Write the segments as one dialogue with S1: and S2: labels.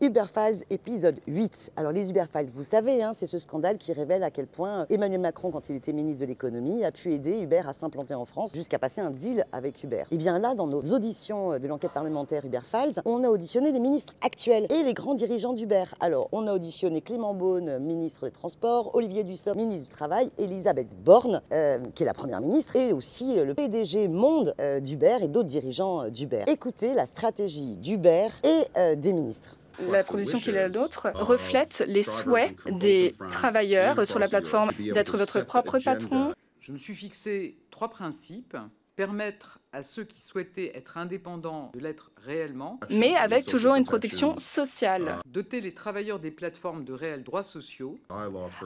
S1: Uber Files, épisode 8. Alors les Uber Files, vous savez, c'est ce scandale qui révèle à quel point Emmanuel Macron, quand il était ministre de l'économie, a pu aider Uber à s'implanter en France jusqu'à passer un deal avec Uber. Et bien là, dans nos auditions de l'enquête parlementaire Uber Files, on a auditionné les ministres actuels et les grands dirigeants d'Uber. Alors, on a auditionné Clément Beaune, ministre des Transports, Olivier Dussopt, ministre du Travail, Elisabeth Borne, qui est la première ministre, et aussi le PDG monde d'Uber et d'autres dirigeants d'Uber. Écoutez la stratégie d'Uber et des ministres.
S2: La proposition qui est la nôtre reflète les souhaits des travailleurs sur la plateforme d'être votre propre patron.
S3: Je me suis fixé 3 principes. Permettre à ceux qui souhaitaient être indépendants de l'être réellement,
S2: Mais avec toujours une protection sociale.
S3: doter les travailleurs des plateformes de réels droits sociaux,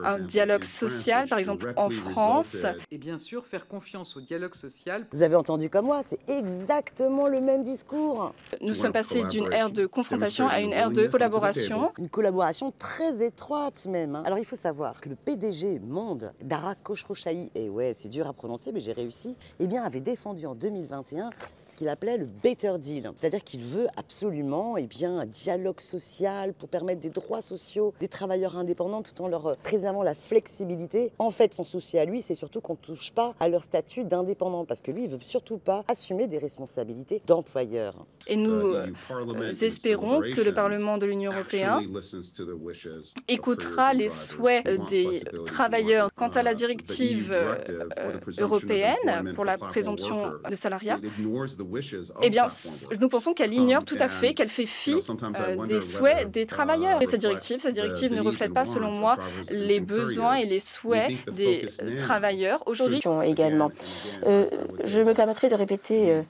S2: Un dialogue social, par exemple en France.
S3: et bien sûr faire confiance au dialogue social.
S1: Vous avez entendu comme moi, c'est exactement le même discours.
S2: Nous sommes passés d'une ère de confrontation à une ère de collaboration.
S1: Une collaboration très étroite même. Alors il faut savoir que le PDG monde, Dara Khosrowshahi, et ouais c'est dur à prononcer mais j'ai réussi, eh bien avait défendu en 2021 ce qu'il appelait le Better Deal. C'est-à-dire qu'il veut absolument un dialogue social pour permettre des droits sociaux des travailleurs indépendants tout en leur préservant la flexibilité. En fait, son souci à lui, c'est surtout qu'on ne touche pas à leur statut d'indépendant parce que lui, il veut surtout pas assumer des responsabilités d'employeur.
S2: Et nous espérons que le Parlement de l'Union européenne écoutera les souhaits des travailleurs. Quant à la directive européenne pour la présomption de salariat, eh bien, nous pensons qu'elle ignore tout à fait, qu'elle fait fi des souhaits des travailleurs. Et cette directive ne reflète pas, selon moi, les besoins et les souhaits des travailleurs aujourd'hui.
S4: Également. Je me permettrai de répéter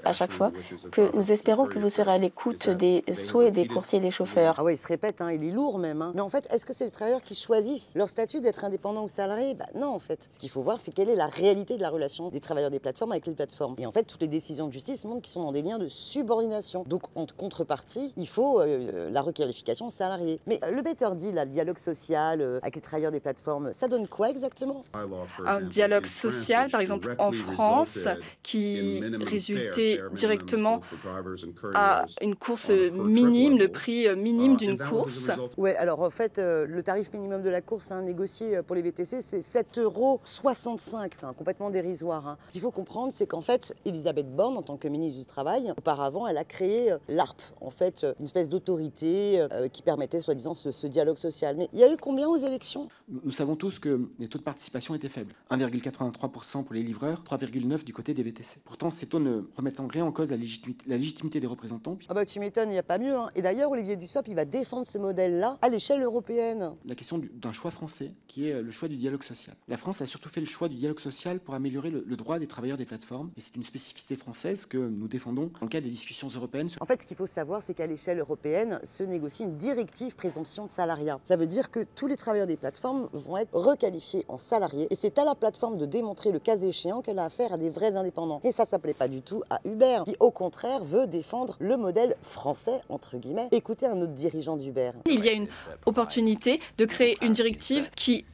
S4: à chaque fois que nous espérons que vous serez à l'écoute des souhaits des coursiers et des chauffeurs.
S1: Ah ouais, il se répète, il est lourd même. Mais en fait, est-ce que c'est les travailleurs qui choisissent leur statut d'être indépendant ou salarié? Non, en fait. Ce qu'il faut voir, c'est quelle est la réalité de la relation des travailleurs des plateformes avec les plateformes. Et en fait, toutes les décisions de justice montrent qu'ils sont dans des liens de subordination. Donc, en contrepartie, il faut la requalification salariée. Mais le Better Deal, le dialogue social avec les travailleurs des plateformes, ça donne quoi exactement?
S2: Un dialogue social, par exemple en France, qui résultait directement à une course minime, le prix minime d'une course.
S1: Ouais, alors en fait, le tarif minimum de la course négocié pour les VTC, c'est 7,65 €, complètement dérisoire. Ce qu'il faut comprendre, c'est qu'en fait, Elisabeth Borne, en tant que ministre du Travail, auparavant, elle a créé l'ARP, en fait, une espèce d'autorité qui permettait, soi-disant, ce dialogue social. Mais il y a eu combien aux élections?
S5: Nous savons tous que les taux de participation étaient faibles. 1,83% pour les livreurs, 3,9% du côté des VTC. Pourtant, ces taux ne remettent en rien en cause la légitimité des représentants.
S1: Ah bah tu m'étonnes, il n'y a pas mieux. Et d'ailleurs, Olivier Dussopt, il va défendre ce modèle-là à l'échelle européenne.
S5: La question d'un choix français, qui est le choix du dialogue social. La France a surtout fait le choix du dialogue social pour améliorer le droit des travailleurs des plateformes. Et c'est une spécificité française que nous défendons dans le cadre des discussions européennes.
S1: En fait, ce qu'il faut savoir, c'est qu'à l'échelle européenne se négocie une directive présomption de salariat. Ça veut dire que tous les travailleurs des plateformes vont être requalifiés en salariés. Et c'est à la plateforme de démontrer le cas échéant qu'elle a affaire à des vrais indépendants. Et ça plaît pas du tout à Uber, qui au contraire veut défendre le modèle français, entre guillemets. Écoutez un autre dirigeant d'Uber.
S2: Il y a une opportunité de créer une directive qui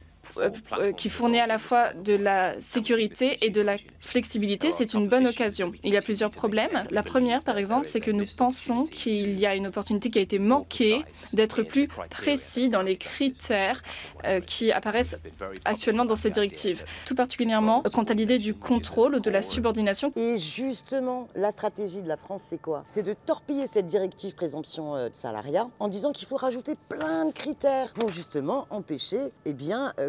S2: fournit à la fois de la sécurité et de la flexibilité. C'est une bonne occasion. Il y a plusieurs problèmes. La première, par exemple, c'est que nous pensons qu'il y a une opportunité qui a été manquée d'être plus précis dans les critères qui apparaissent actuellement dans cette directive, tout particulièrement quant à l'idée du contrôle ou de la subordination.
S1: Et justement, la stratégie de la France, c'est quoi? C'est de torpiller cette directive présomption de salariat en disant qu'il faut rajouter plein de critères pour justement empêcher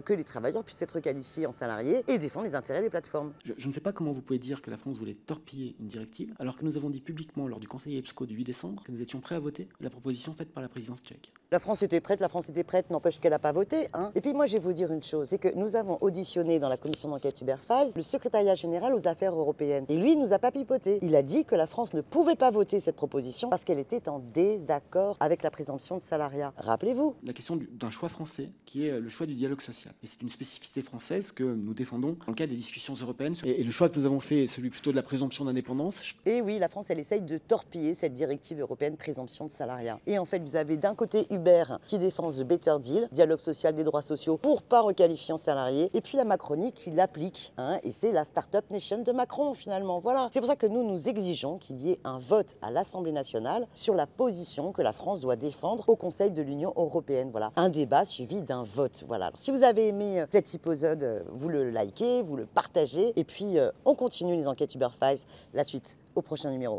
S1: que les travailleurs puissent être qualifiés en salariés et défendre les intérêts des plateformes.
S5: Je ne sais pas comment vous pouvez dire que la France voulait torpiller une directive, alors que nous avons dit publiquement lors du Conseil EPSCO du 8 décembre que nous étions prêts à voter la proposition faite par la présidence tchèque.
S1: La France était prête, n'empêche qu'elle n'a pas voté. Et puis moi, je vais vous dire une chose, c'est que nous avons auditionné dans la commission d'enquête Uber Files le secrétariat général aux affaires européennes. Et lui, il nous a pas pipoté. Il a dit que la France ne pouvait pas voter cette proposition parce qu'elle était en désaccord avec la présomption de salariat. Rappelez-vous.
S5: La question d'un choix français, qui est le choix du dialogue social. social. Et c'est une spécificité française que nous défendons dans le cadre des discussions européennes. Et le choix que nous avons fait est celui plutôt de la présomption d'indépendance.
S1: Et oui, la France, elle essaye de torpiller cette directive européenne présomption de salariat. Et en fait, vous avez d'un côté Uber qui défend the better deal, dialogue social des droits sociaux pour pas requalifier en salarié, et puis la Macronie qui l'applique. Et c'est la Startup Nation de Macron, finalement. Voilà. C'est pour ça que nous exigeons qu'il y ait un vote à l'Assemblée nationale sur la position que la France doit défendre au Conseil de l'Union européenne. Voilà. Un débat suivi d'un vote. Voilà. Alors, si vous avez aimé cet épisode, vous le likez, vous le partagez, et puis on continue les enquêtes Uber Files, la suite au prochain numéro.